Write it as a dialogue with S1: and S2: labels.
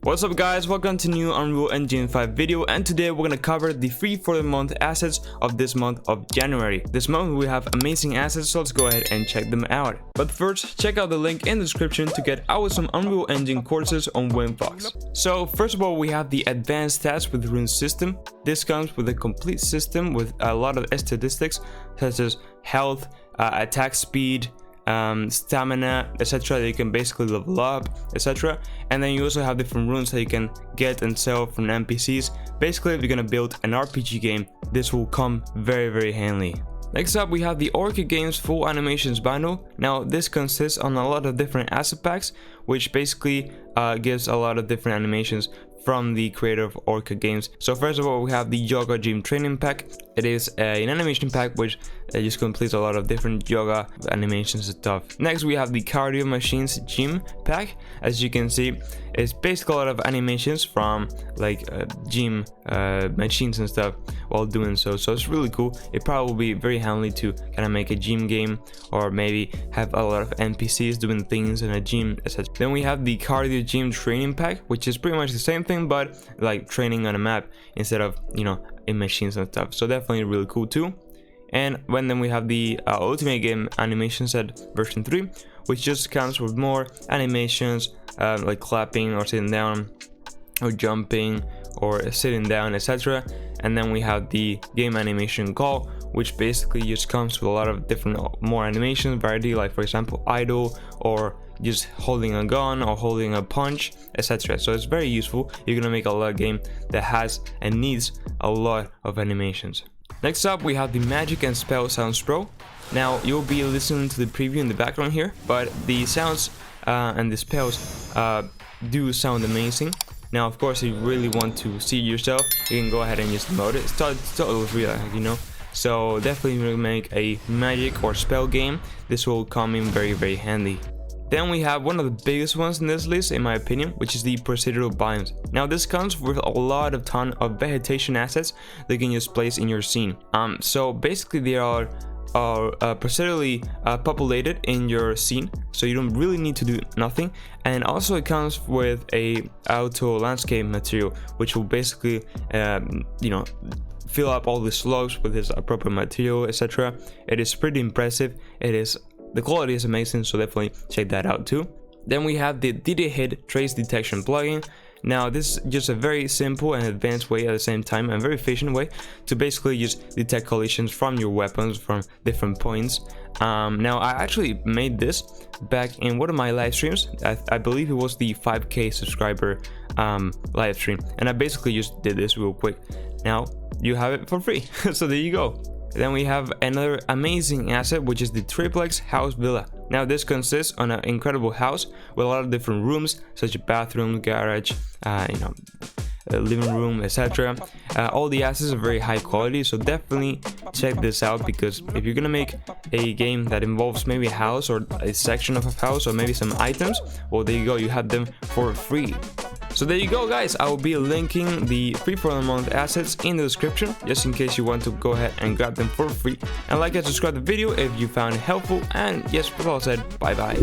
S1: What's up guys, welcome to new Unreal Engine 5 video, and today we're gonna cover the free for the month assets of this month of January. This month we have amazing assets, so let's go ahead and check them out. But first, check out the link in the description to get out some Unreal Engine courses on Winfox. So first of all, we have the advanced stats with Rune system. This comes with a complete system with a lot of statistics such as health, attack speed, stamina, etc. that you can basically level up, etc. And then you also have different runes that you can get and sell from NPCs. Basically, if you're gonna build an RPG game, this will come very handy. Next up, we have the Orca Games full animations bundle. Now this consists on a lot of different asset packs, which basically gives a lot of different animations from the creator of Orca Games. So first of all, we have the Yoga Gym Training Pack. It is an animation pack which just completes a lot of different yoga animations and stuff. Next, we have the Cardio Machines Gym Pack. As you can see, it's basically a lot of animations from like gym machines and stuff while doing so. So it's really cool. It probably will be very handy to kind of make a gym game, or maybe have a lot of NPCs doing things in a gym, etc. Then we have the Cardio Gym Training Pack, which is pretty much the same thing, but like training on a map instead of, you know, in machines and stuff. So definitely really cool too. And then we have the Ultimate Game Animation Set version 3, which just comes with more animations like clapping or sitting down or jumping or sitting down, etc. And then we have the Game Animation Call, which basically just comes with a lot of different more animation variety, like for example idle, or just holding a gun or holding a punch, etc. So it's very useful. You're gonna make a lot of game that has and needs a lot of animations. Next up, we have the Magic and Spell Sounds Pro. Now you'll be listening to the preview in the background here, but the sounds and the spells do sound amazing. Now of course, if you really want to see it yourself, you can go ahead and just download it. It's totally free, you know. So definitely, when you make a magic or spell game, this will come in very handy. Then we have one of the biggest ones in this list, in my opinion, which is the procedural biomes. Now this comes with a lot of ton of vegetation assets that you can just place in your scene. So basically they are procedurally populated in your scene, so you don't really need to do nothing. And also it comes with a auto landscape material, which will basically you know, fill up all the slopes with this appropriate material, etc. It is pretty impressive. The quality is amazing, so definitely check that out too. Then we have the Did It Hit Trace Detection plugin. Now this is just a very simple and advanced way at the same time, and very efficient way to basically just detect collisions from your weapons from different points. Now I actually made this back in one of my live streams. I believe it was the 5K subscriber live stream, and I basically just did this real quick. Now you have it for free. So there you go. Then we have another amazing asset, which is the Triplex House Villa. Now this consists on an incredible house with a lot of different rooms, such as bathroom, garage, you know, living room, etc. All the assets are very high quality, so definitely check this out, because if you're gonna make a game that involves maybe a house or a section of a house or maybe some items, well, there you go, you have them for free. So there you go guys, I will be linking the free for the month assets in the description, just in case you want to go ahead and grab them for free. And like and subscribe the video if you found it helpful, and yes, with all said, bye bye.